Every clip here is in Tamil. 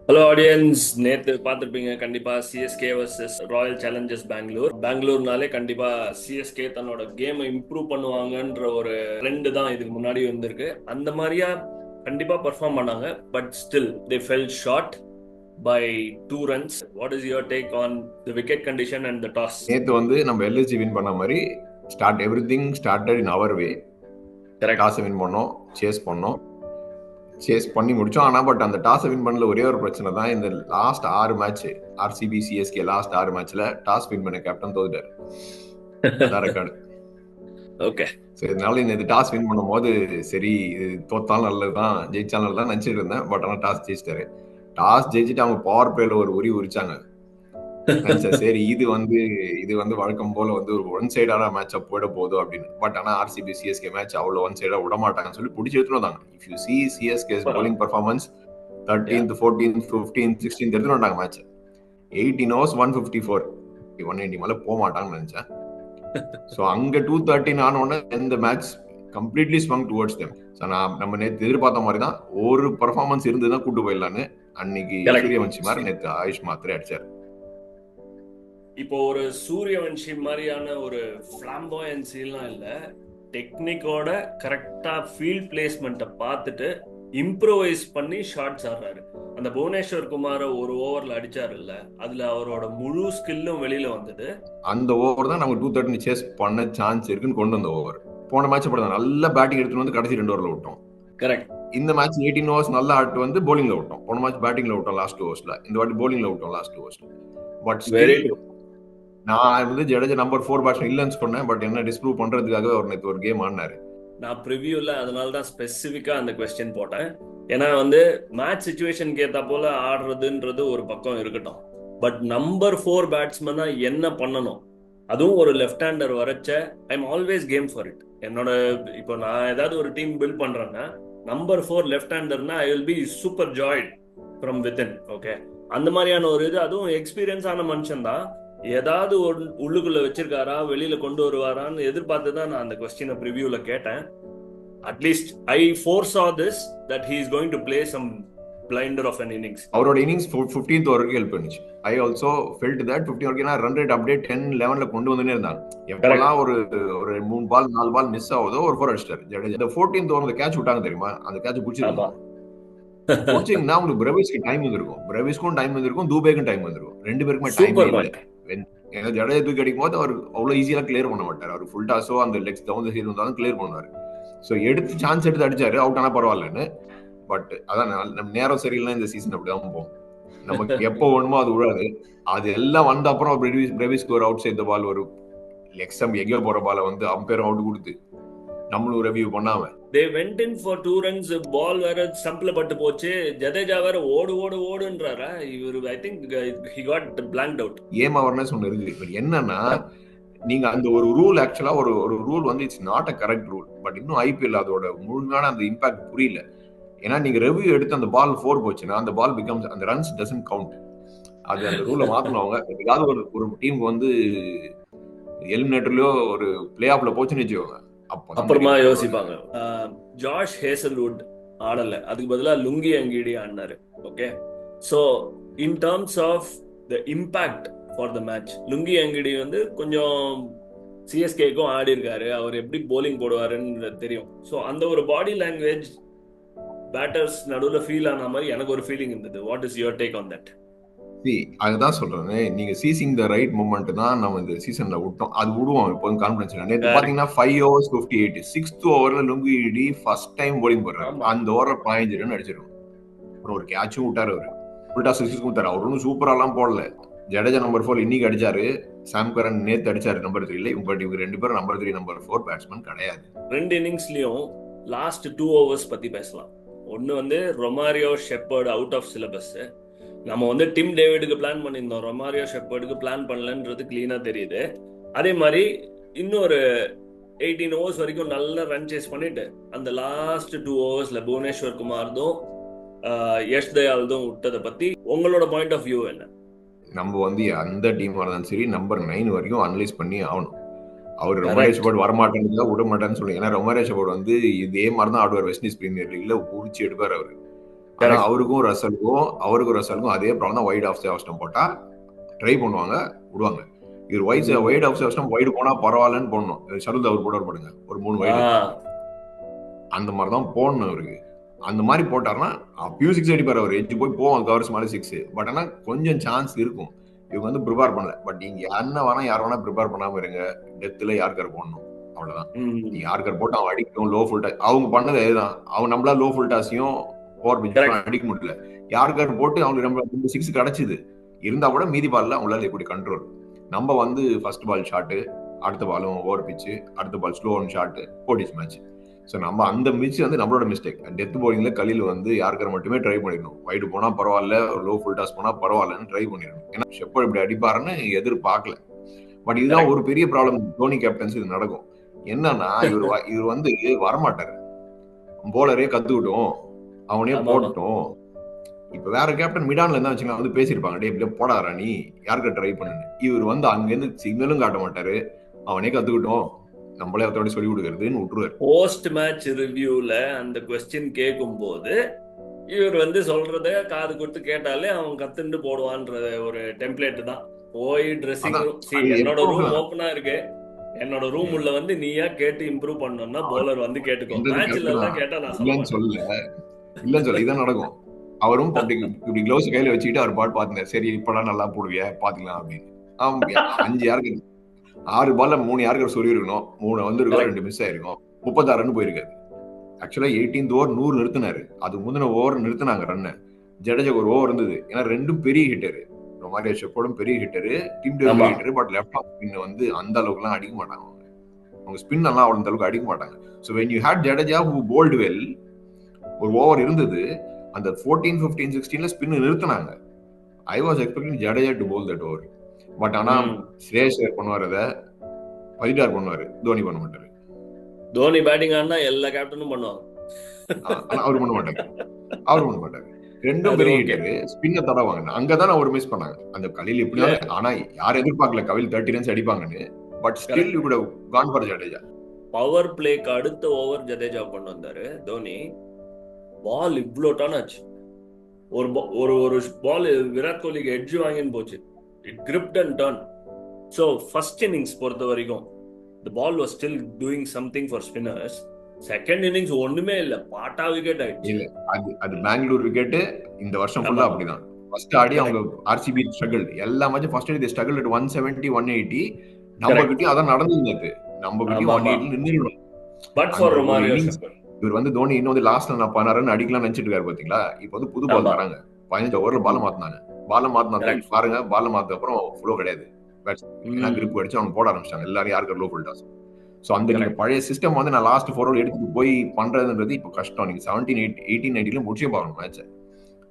ஹலோ ஆடியன்ஸ், நேத்து பார்த்துருப்பீங்க கண்டிப்பா சிஎஸ்கே வர்சஸ் ராயல் சேலஞ்சர்ஸ் பெங்களூர்னாலே கண்டிப்பா சிஎஸ்கே தன்னோட கேமை இம்ப்ரூவ் பண்ணுவாங்கன்ற ஒரு ட்ரெண்ட் தான் இதுக்கு முன்னாடி வந்திருக்கு. அந்த மாதிரியா கண்டிப்பா பெர்ஃபார்ம் பண்ணாங்க. But still they fell short by 2 runs. What is your take on the wicket condition and the toss? நேத்து வந்து நம்ம எல்எஸ்ஜி வின் பண்ண மாதிரி everything started in our way. Correct. Toss win பண்ணோம், சேஸ் பண்ணி முடிச்சோம். ஆனா பட் அந்த டாஸ் வின் பண்ணல ஒரே ஒரு பிரச்சனை தான், இந்த last 6 match RCB CSK last 6 மேட்ச்ல டாஸ் வின் பண்ண கேப்டன் தோத்துட்டாரு. அதான் ரெக்கார்டு. ஓகே. சரி, இதனால இந்த டாஸ் வின் பண்ணும் போது சரி இது தோத்தாலும் நல்லதுதான் ஜெயிச்சாலும் நல்லதான் நினைச்சிட்டு இருந்தேன். பட் ஆனா டாஸ் ஜெயிச்சிட்டாரு. டாஸ் ஜெயிச்சுட்டு அவங்க பவர் பிளேல ஒரு உரிச்சாங்க. சரி இது வந்து வழக்கம் போல வந்து ஒரு ஒன் சைடான மேட்சா போயிட போதும் அப்படின்னு. பட் ஆனா ஆர்சிபி சிஎஸ்கே மேட்ச் அவ்வளவு ஒன் சைடா விட மாட்டாங்கன்னு சொல்லி பிடிச்சி எடுத்துட்டு வந்தாங்க. If you see CSK bowling performance 13th 14th 15th 16th எடுத்துட்டு வந்தாங்க மேட்ச். 18 overs 154 190 மேல போக மாட்டாங்கன்னு நினைச்சேன். ஸோ அங்க 213 ஆனோடனே இந்த match completely swung towards them. So நம்ம நேற்று எதிர்பார்த்த மாதிரி தான் ஒரு பர்ஃபார்மன்ஸ் இருந்துதான் கூட்டு போயிடலான்னு அன்னைக்கு சூரியவன்ஷி மாதிரி நேற்று ஆயுஷ் மாத்திரை அடிச்சாரு. இப்போ ஒரு சூரியவன்ஷி மாதிரியான ஒரு ஃபிளாம்போயன்சி எல்லாம் இல்ல, டெக்னிக்கோட கரெக்டா ஃபீல்ட் பிளேஸ்மெண்ட்டை பார்த்துட்டு இம்ப்ரோவைஸ் பண்ணி ஷாட்ஸ் ஆடுறாரு. அந்த புவனேஸ்வர் குமார ஒரு ஓவர்ல அடிச்சாரு இல்ல, அதுல அவரோட முழு ஸ்கில்லும் வெளியில வந்தது. அந்த ஓவர் தான் நம்ம 230 சேஸ் பண்ண சான்ஸ் இருக்குன்னு கொண்டு வந்த ஓவர். போன மேட்ச் படம் நல்ல பேட்டிங் எடுத்துட்டு வந்து கடைசி 2 ஓவர்ல விட்டோம். கரெக்ட். இந்த மேட்ச் 18 overs நல்லா ஆட்டு வந்து போலிங்ல விட்டோம். போன மேட்ச் பேட்டிங்ல விட்டோம் லாஸ்ட் 2 overs. இந்த வாட்டி போலிங்ல விட்டோம் லாஸ்ட் 2 overs. பட் ஸ்டில் நான் வந்து ஜடேஜா நம்பர் 4 பேட்ஸ்மேன் இல்லைன்னு சொன்னேன். பட் என்ன டிஸ்ப்ரூவ் பண்றதுக்காக அவர் நேற்று ஒரு கேம் ஆடினாரு. நான் ப்ரிவியூல அதனால தான் ஸ்பெசிஃபிக்கா அந்த கொஸ்டின் போட்டேன். ஏன்னா வந்து மேட்ச் சிச்சுவேஷனுக்கு ஏத்தா போல ஆடுறதுன்றது ஒரு பக்கம் இருக்கட்டும், பட் நம்பர் 4 பேட்ஸ்மேனா என்ன பண்ணணும், அதுவும் ஒரு லெஃப்ட் ஹேண்டர் வரைச்ச I am always game for it. என்னோட இப்போ நான் ஏதாவது ஒரு டீம் பில்ட் பண்றேன்னா நம்பர் 4 லெஃப்ட் ஹேண்டர்னா I will be super joyed from within. Okay, அந்த மாதிரியான ஒரு இது, அதுவும் எக்ஸ்பீரியன்ஸ் ஆன மனுஷன் தான். ஏதாவது உள்ளுக்குள்ள வச்சிருக்காரா, வெளியில கொண்டு வருவாரான்னு எதிர்பார்த்து தான் நான் அந்த கொஸ்டினை ப்ரிவியூல கேட்டேன். At least I foresaw this that he is going to play some blinder of an innings. அவரோட இன்னிங்ஸ் 15th வரைக்கும் ஹெல்ப் பண்ணுச்சு. ஐ ஆல்சோ ஃபெல்ட் தட் 15 வரைக்கும் ரன் ரேட் அப்படியே 10-11ல கொண்டு வந்துனே இருந்தாங்க. எப்பெல்லாம் ஒரு 3 பால் 4 பால் மிஸ் ஆகுதோ ஒரு 4 அடிச்சிட்டாரு ஜடேஜா. இந்த 14th ஓவர் கேட்ச் விட்டாங்க தெரியுமா, அந்த கேட்ச் பிடிச்சிருக்காங்க. பிடிச்சிங்கன்னா உங்களுக்கு பிரவிஸ்க்கு டைம் வந்திருக்கும், பிரவிஸ்க்கும் டைம் வந்திருக்கும், தூபேக்கும் டைம் வந்திருக்கும். 2 பேருக்குமே டைம் இல்லை. ஏன்னா ஜடேஜா தூக்கி அடிக்கும் போது அவர் அவ்வளவு ஈஸியா கிளியர் பண்ண மாட்டார். அவர் ஃபுல் டாஸோ அந்த லெக்ஸ் டவுன் சைடு இருந்தாலும் கிளியர் பண்ணுவார். ஸோ எடுத்து சான்ஸ் எடுத்து அடிச்சாரு, அவுட் ஆனா பரவாயில்லன்னு. பட் அதான் நம்ம நேரம் சரியில்லைன்னா இந்த சீசன் அப்படிதான் போகும். நமக்கு எப்போ வேணுமோ அது விடாது. அது எல்லாம் வந்த அப்புறம் பிரவிஸ்க்கு ஒரு அவுட் சைட் பால், ஒரு லெக்ஸம் எங்கேயோ போற பாலை வந்து அம்பையர் அவுட் கொடுத்து நம்மளும் ரிவ்யூ பண்ணாம they went in for 2 runs. பால் வேற ஸ்டம்ப்ல பட்டு போச்சு. ஜடேஜா வேற ஓடுன்றாரா இவரு. I think he got blanked out. ஏம் அவர்னஸ் ஒன்று இருக்கு. இப்ப என்னன்னா நீங்க அந்த ஒரு ரூல் ஆக்சுவலா ஒரு ரூல் வந்து it's not a correct rule. But இன்னும் ஐபிஎல் அதோட முழுமையான அந்த இம்பாக்ட் புரியல. ஏன்னா நீங்க ரெவ்யூ எடுத்து அந்த பால் 4 போச்சுன்னா அந்த பால் பிகம்ஸ் அந்த ரன்ஸ் டசன்ட் கவுண்ட். அது அந்த ரூலை மாத்தனவங்க ஏதாவது ஒரு டீம் வந்து எலிமினேட்டர்லயோ ஒரு பிளே ஆஃப்ல போச்சுன்னு வச்சுக்கோங்க, அப்புறமா யோசிப்பாங்க. ஜாஷ் ஹேசல்வுட் ஆடல, அதுக்கு பதிலா லுங்கி அங்கிடி ஆடினாரு. Okay, so in terms of the impact for the match, Lungi Ngidi வந்து கொஞ்சம் சிஎஸ்கேக்கும் ஆடி இருக்காரு, அவர் எப்படி போலிங் போடுவாருன்னு தெரியும். ஸோ அந்த ஒரு பாடி லாங்குவேஜ் பேட்டர்ஸ் நடுவில் ஃபீல் ஆன மாதிரி எனக்கு ஒரு ஃபீலிங் இருந்தது. What is your take on that? அதுதான் சொல்றேன், நீங்க சீசிங் த ரைட் மூமெண்ட் தான் நம்ம இந்த சீசன்ல விட்டோம். அது விடுவோம் எப்போதும் கான்ஃபிடன்ஸ். நேற்று பாத்தீங்கன்னா 5 overs 58 6th ஓவர்ல லுங்கி இடி ஃபர்ஸ்ட் டைம் போலிங் போடுறாரு. அந்த ஓவரை 15 ரன் அடிச்சிருக்கும். அப்புறம் ஒரு கேட்சும் விட்டாரு. அவரு ஃபுல்டா 6 விட்டாரு. அவர் ஒன்றும் சூப்பராலாம் போடல. ஜடேஜா நம்பர் 4 இன்னைக்கு அடிச்சாரு, சாம் கரன் நேத்து அடிச்சாரு நம்பர் 3. பட் இவங்க 2 பேரும் நம்பர் 3 நம்பர் 4 பேட்ஸ்மேன் கிடையாது. 2 இன்னிங்ஸ்லயும் லாஸ்ட் 2 overs பத்தி பேசலாம். ஒன்னு வந்து Romario Shepherd out of syllabus. நம்ம வந்து டிம் டேவிடுக்கு பிளான் பண்ணியிருந்தோம், ரொமாரியோ ஷெப்பர்டுக்கு பிளான் பண்ணலன்றது கிளீனா தெரியுது. அதே மாதிரி இன்னொரு 18 overs வரைக்கும் நல்ல ரன் சேஸ் பண்ணிட்டு அந்த லாஸ்ட் 2 oversல புவனேஸ்வர் குமார்தும் யஷ் தயால்தும் விட்டதை பத்தி உங்களோட பாயிண்ட் ஆஃப் வியூ என்ன? நம்ம வந்து அந்த டீம் இருந்தாலும் சரி நம்பர் 9 வரைக்கும் அனலைஸ் பண்ணி ஆகணும். அவர் ரொமாரியோ ஷெப்பர்ட் வரமாட்டேன்னு விட மாட்டேன்னு சொல்லி. ஏன்னா ரொமாரியோ ஷெப்பர்ட் வந்து இதே மாதிரி தான் ஆடுவார். வெஸ்ட் இண்டீஸ் பிரீமியர் லீக்ல உரிச்சு எடுப்பார். அவரு ஆனா கரெக்ட். அவருக்கும் ரசலுக்கும் அதே ப்ராப்ளம் தான். வைட் ஆஃப் சேவஸ்டம் போட்டா ட்ரை பண்ணுவாங்க, விடுவாங்க. இவர் வைட் ஆஃப் சேவஸ்டம் வைடு போனா பரவாயில்லன்னு போடணும். ஷருல் அவர் போட போடுங்க ஒரு 3 வைடு அந்த மாதிரி தான் போடணும் இவருக்கு. அந்த மாதிரி போட்டாருன்னா அப்பயும் 6 அடிப்பார் அவர். எட்ஜ் போய் போவாங்க கவர்ஸ் மேலே 6. பட் ஆனால் கொஞ்சம் சான்ஸ் இருக்கும். இவங்க வந்து ப்ரிப்பேர் பண்ணல. பட் நீங்க என்ன வேணா யார் வேணா ப்ரிப்பேர் பண்ணாம இருங்க, டெத்துல யார்கர் போடணும், அவ்வளவுதான். நீங்க யார்கர் போட்டு அவன் அடிக்கணும் லோ ஃபுல் டாஸ். அவங்க பண்ணது அதுதான். அவங்க நம்மளா லோ ஃபுல் டாஸையும் ஓவர் பிச் அடிக்க முடியல. யார்கர் போட்டு அவங்களுக்கு நம்ம 6 கிடைச்சிது. இருந்தா கூட மீதி பால்ல அவங்களால எப்படி கண்ட்ரோல். நம்ம வந்து ஃபர்ஸ்ட் பால் ஷாட்டு, அடுத்த பாலும் ஓவர் பிச்சு, அடுத்த பால் ஸ்லோ ஒன் ஷாட்டு போட்டிச்சு மேட்ச். ஸோ நம்ம அந்த மிஸ் வந்து நம்மளோட மிஸ்டேக். டெத் போலிங்ல கலில் வந்து யாருக்கிற மட்டுமே ட்ரை பண்ணிடணும். வைடு போனா பரவாயில்ல, லோ ஃபுல் டாஸ் போனா பரவாயில்லன்னு ட்ரை பண்ணிடணும். ஏன்னா ஷெப்பர்ட் இப்படி அடிப்பாருன்னு எதிர்பார்க்கல. பட் இதுதான் ஒரு பெரிய ப்ராப்ளம். தோனி கேப்டன்ஸ் இது நடக்கும். என்னன்னா இவர் வந்து வரமாட்டாரு. போலரே கத்துக்கிட்டோம், அவனே போட்டோம். இப்ப வேற கேப்டன் மிடான்ல இருந்தா வச்சுக்கலாம் வந்து பேசியிருப்பாங்க, டே இப்படி போடாதா நீ யாருக்க ட்ரை பண்ணுன்னு. இவர் வந்து அங்கிருந்து சிக்னலும் காட்ட மாட்டாரு, அவனே கத்துக்கிட்டோம், நம்மளே அதோட சொல்லி கொடுக்கறதுன்னு விட்டுருவாரு. போஸ்ட் மேட்ச் ரிவ்யூல அந்த கொஸ்டின் கேட்கும் போது இவர் வந்து சொல்றத காது கொடுத்து கேட்டாலே அவன் கத்துண்டு போடுவான்ற ஒரு டெம்ப்ளேட் தான். போய் ட்ரெஸ்ஸிங் ரூம், என்னோட ரூம் ஓப்பனா இருக்கு, என்னோட ரூம் உள்ள வந்து நீயா கேட்டு இம்ப்ரூவ் பண்ணணும்னா போலர் வந்து கேட்டுக்கோ. மேட்ச்ல எல்லாம் கேட்டா நான் இல்லன்னு சொல்ல இதான் நடக்கும். அவரும் இப்படி க்ளவுஸ் கையில வச்சுக்கிட்டு அவர் பாட்டு பாத்துனாரு. சரி இப்பதான் நல்லா போடுவியா பாத்துக்கலாம் அப்படின்னு. அவங்க 5 யாருக்கு 6 பால்ல 3 யாருக்கு சொல்லி இருக்கணும், 3 வந்து இருக்கோம், 2 மிஸ் ஆயிருக்கும், 36 ரன் போயிருக்காரு. ஆக்சுவலா 18th ஓவர் 100 நிறுத்தினாரு. அது முந்தின ஓவர் நிறுத்தினாங்க ரன். ஜடேஜா ஒரு ஓவர் இருந்தது. ஏன்னா ரெண்டும் பெரிய ஹிட்டரு, ரொமாரியோ ஷெப்பர்டும் பெரிய ஹிட்டரு, டீம் டேவிட் பெரிய hitter. But left off spin வந்து அந்த அளவுக்கு எல்லாம் அடிக்க மாட்டாங்க. அவங்க ஸ்பின் எல்லாம் அவ்வளவு அளவுக்கு அடிக்க மாட்டாங்க. So when you had Jadeja who bowled well, ஒரு ஓவர் இருந்தது, அந்த 14, 15, 16ல ஸ்பின் நிறுத்தினாங்க. I was expecting Jadeja to bowl that over. But ஆனா ஸ்ரேஷ் பண்ணுவார், அதை பதினாறு பண்ணுவாரு, தோனி பண்ண மாட்டாரு. தோனி பேட்டிங் ஆனா எல்லா கேப்டனும் பண்ணுவாங்க, அவர் பண்ண மாட்டாரு. ரெண்டும் பெரிய ஹிட்டரு, ஸ்பின்ன தடவாங்க. அங்கதான் அவர் மிஸ் பண்ணாங்க. அந்த கலில் எப்படியாவது, ஆனா யாரும் எதிர்பார்க்கல கவில் 30 ரன்ஸ் அடிப்பாங்கன்னு. But still you could have gone for Jadeja. Power பிளேக்கு அடுத்த ஓவர் ஜடேஜா கொண்டு வந்தாரு தோனி. பால் இவ்வளோ டன் ஆச்சு. ஒரு பால் விராட் கோலிக்கு எட்ஜ் வாங்கின்னு போச்சு. It crypt and turn. So first innings பொறுத்த வரைக்கும் the ball was still doing something for spinners. Second innings ஒண்ணுமே இல்ல, பாட்டா விக்கெட் ஆயிடுச்சு. இல்ல அது பெங்களூர் விக்கெட். இந்த வருஷம் ஃபுல்லா அப்படிதான். ஃபர்ஸ்ட் ஆடி அவங்க ஆர்சிபி ஸ்ட்ரகிள் எல்லா மேட்சும். First Aadi struggle at 170, 180. நம்ம கிட்டயும் அதான் நடந்தது. நம்ம கிட்டயும் 180 நின்னுறோம். பட் ஃபார் ரொமாரியோ ஷெப்பர்ட், இவர் வந்து தோனி இன்னும் வந்து லாஸ்ட்ல நான் 16 ரன் அடிக்கலாம் நினைச்சிட்டு இருக்காரு பாத்தீங்களா. இப்போ வந்து புது பால் தராங்க. 15 ஓவர்ல பால மாத்தினாங்க. பாருங்க, பால மாத்த அப்புறம் ஃப்ளோ கிடையாது. கிரிப் அடிச்சு அவங்க போட ஆரம்பிச்சாங்க எல்லாரும் யாருக்கு லோ ஃபுல் டாஸ். ஸோ அந்த நீங்க பழைய சிஸ்டம் வந்து நான் லாஸ்ட் 4 ஓவர் எடுத்துட்டு போய் பண்றதுன்றது இப்போ கஷ்டம். நீங்க 17, 18, 19ல முடிச்சே பாக்கணும் மேட்ச்.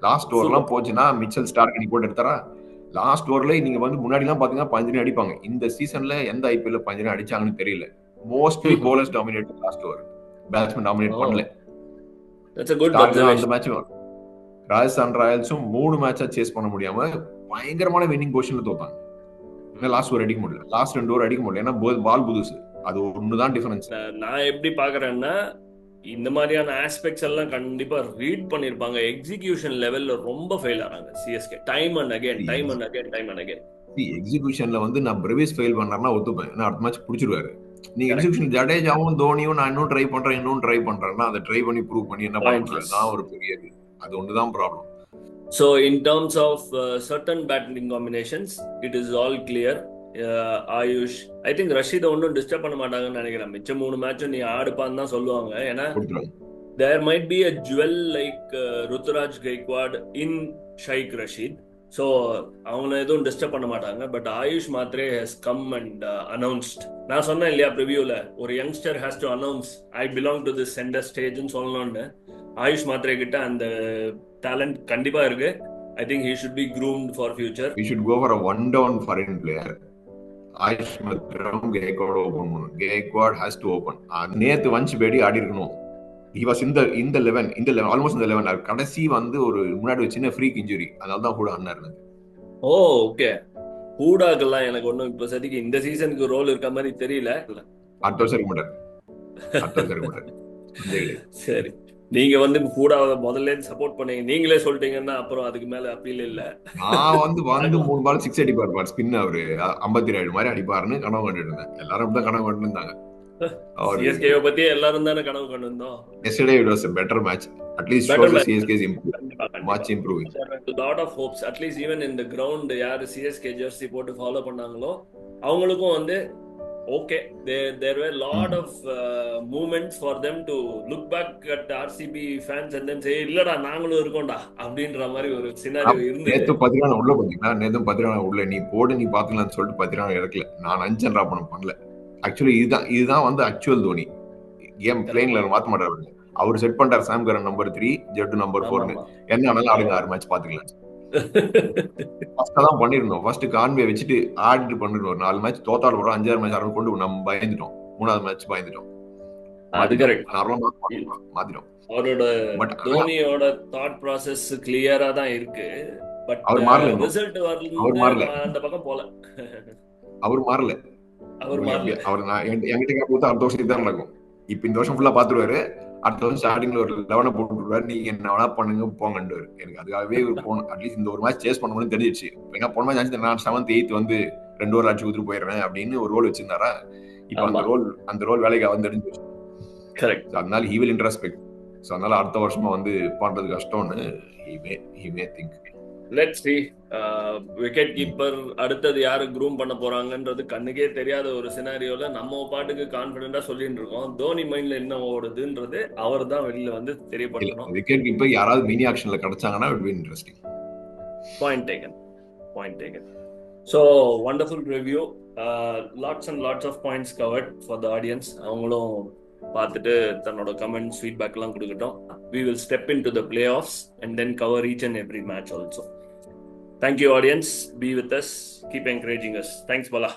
லாஸ்ட் ஓவர்லாம் போச்சுன்னா மிச்சல் ஸ்டார்க் நீ போட்டு எடுத்தாரா. லாஸ்ட் ஓவர்ல நீங்க வந்து முன்னாடி எல்லாம் பாத்தீங்கன்னா 15 அடிப்பாங்க. இந்த சீசன்ல எந்த ஐபிஎல்ல 15 அடிச்சாங்கன்னு தெரியல. Mostly bowlers dominate last over, batsman dominate பண்ணல. அந்த மேட்ச் ராஜஸ்தான் ராயல்ஸும் 3 மேட்சா சேஸ் பண்ண முடியாம பயங்கரமான வின்னிங் பொசிஷன்ல தோத்தாங்க. லாஸ்ட் ஓவர் அடிக்க முடியல, லாஸ்ட் 2 ஓவர் அடிக்க முடியல. ஏன்னா பால் புதுசு, அது ஒண்ணுதான் டிஃபரன்ஸ். நான் எப்படி பாக்குறேன்னா, இந்த மாதிரியான ஆஸ்பெக்ட்ஸ் எல்லாம் கண்டிப்பா ரீட் பண்ணிருப்பாங்க. எக்ஸிகியூஷன் லெவல்ல ரொம்ப ஃபெயில் ஆறாங்க சிஎஸ்கே. Time and again. எக்ஸிகியூஷன்ல வந்து நான் பிரேவிஸ் ஃபெயில் பண்ணறேன்னா ஒத்துப்பேன். ஏன்னா அடுத்த மேட்ச் புடிச்சிருவாரு. நீ எக்ஸிகியூஷன் ஜடேஜாவும் தோனியும் நான் இன்னும் ட்ரை பண்றேன்னா அதை ட்ரை பண்ணி ப்ரூவ் பண்ணி என்ன பண்றதுதான் ஒரு பெரிய அது ஒண்ணுதான் problem. So in terms of certain batting combinations, it is all clear. Ayush, I think Rashid ஒன்னும் டிஸ்டர்ப் பண்ண மாட்டாங்கன்னு நினைக்கிறேன். மிச்ச 3 மேட்சும் நீ ஆடுப்பான்னு தான் சொல்லுவாங்க. ஏன்னா there might be a jewel like Ruturaj Gaikwad in Shaikh Rashid. So அவங்கள எதுவும் டிஸ்டர்ப் பண்ண மாட்டாங்க. But AYUSH Mhatre has come and announced. நான் சொன்னேன் இல்லையா ப்ரிவியூல, ஒரு youngster has to announce I belong to this center stage ன்னு சொல்லணும்னு. ஆயுஷ் மாத்ரே கிட்ட அந்த talent கண்டிப்பா இருக்கு. I think he should be groomed for future. He should go for a one down foreign player. AYUSH மாத்ரேவும் Gaikwad open பண்ணணும். Gaikwad has to open. நேத்து வஞ்ச் பேடி ஆடி இருக்கணும். He was in the 11 almost in the 11. கடைசி வந்து ஒரு முன்னாடி ஒரு சின்ன ஃப்ரீக் இன்ஜுரி, அதனால தான் கூட அண்ணா இருந்தது. ஓ ஓகே. ஹூடாக்கெல்லாம் எனக்கு ஒன்றும் இப்போ சதிக்கு இந்த சீசனுக்கு ரோல் இருக்க மாதிரி தெரியல. அடுத்த வருஷம் இருக்க மாட்டார். சரி, நீங்க வந்து கூட முதல்ல சப்போர்ட் பண்ணீங்க, நீங்களே சொல்லிட்டீங்கன்னா அப்புறம் அதுக்கு மேல அப்பீல் இல்ல. நான் வந்து 3 பால் 6 அடிப்பார் ஸ்பின், அவரு 57 மாதிரி அடிப்பாருன்னு கனவு கண்டுட்டு இருந்தேன். எல்லாரும் அப்படிதான் கனவு கண்டு இருந்தாங்க. சிஎஸ்கே பத்தி எல்லாரும் தானே கனவு கண்டு இருந்தோம். Yesterday it was a better match. At least better shows the match. CSK's improve, கண்டிப்பா much improving. Lot of hopes. At least even இந்த கிரவுண்ட் யாரு சிஎஸ்கே ஜெர்சி போட்டு ஃபாலோ பண்ணாங்களோ அவங்களுக்கும் வந்து okay, there were lot of movements for them to look back at RCB fans and then say இல்லடா நாங்களும் இருக்கோம்டா அப்படின்ற மாதிரி ஒரு சினாரியோ இருந்தது. நேத்து 13 உள்ள பாத்தீங்கன்னா, நேத்து 13 உள்ள நீ போடு நீ பாத்துக்கலாம்னு சொல்லிட்டு 13 இறக்கல. நான் 5 ரன் ட்ராப் பண்ணல. ஆக்சுவலி இதுதான் வந்து ஆக்சுவல் தோனி. கேம் பிளேயிங்ல மாத்த மாட்டாரு. அவர் செட் பண்றாரு சாம் கரன் நம்பர் 3, ஜெட்டு நம்பர் 4னு. என்ன ஆனாலும் ஆடுங்க 6 மேட்ச் பாத்துக்கலாம். ஃபர்ஸ்ட் தான் பண்ணிருந்தோம். ஃபர்ஸ்ட் கான்வே வச்சுட்டு ஆடிட்டு பண்ணிருந்தோம். ஒரு 4 மேட்ச் தோத்தாலும் வரும், 5 மேட்ச் ஆரம்பி கொண்டு நம்ம பயந்துட்டோம். 3வது மேட்ச் பயந்துட்டோம். அது கரெக்ட். மாத்திட்டோம். அவரோட தோனியோட தாட் ப்ராசஸ் கிளியரா தான் இருக்கு. பட் அவர் மாறல. ரிசல்ட் வரல. அந்த பக்கம் போல. அவர் மாறல. அவர் என்கிட்ட கேட்போது அடுத்த வருஷத்துக்கு தான் நடக்கும். இப்ப இந்த வருஷம் ஃபுல்லா பாத்துருவாரு. அடுத்த வருஷம் ஸ்டார்டிங்ல ஒரு 11 போட்டுருவாரு. நீங்க என்ன வேணா பண்ணுங்க போங்கன்னு. எனக்கு அதுக்காகவே போகணும். அட்லீஸ்ட் இந்த ஒரு மேட்ச் சேஸ் பண்ணணும்னு தெரிஞ்சிச்சு. ஏன்னா போன மேட்ச் நான் 7th 8th வந்து 2 ஓவர் அடிச்சு ஊத்துட்டு போயிடுறேன் அப்படின்னு ஒரு ரோல் வச்சிருந்தாரா. இப்ப அந்த ரோல் வேலைக்கு வந்து தெரிஞ்சிச்சு. கரெக்ட். அதனால he will introspect. ஸோ அதனால அடுத்த வருஷமா வந்து பண்றது கஷ்டம்னு he may think. Let's see. Wicket keeper அடுத்தது யாரு க்ரூம் பண்ண போறாங்கன்றது கண்ணுக்கே தெரியாத ஒரு சினாரியோல நம்ம பாட்டுக்கு கான்பிடண்டா சொல்லிட்டு இருக்கோம். தோனி மைண்ட்ல என்ன ஓடுதுன்றது அவர் தான் வெளியில வந்து தெரியப்படுத்தணும். விக்கெட் கீப்பர் யாராவது mini ஆக்ஷன்ல கிடைச்சாங்கன்னா it will be interesting. Point taken. So wonderful review. Lots and lots of points covered for the audience. அவங்களும் பார்த்துட்டு தன்னோட கமெண்ட்ஸ் ஃபீட்பேக் எல்லாம் கொடுக்கட்டும். We will step into the playoffs and then cover each and every match also. Thank you, audience. Be with us. Keep encouraging us. Thanks, Bala.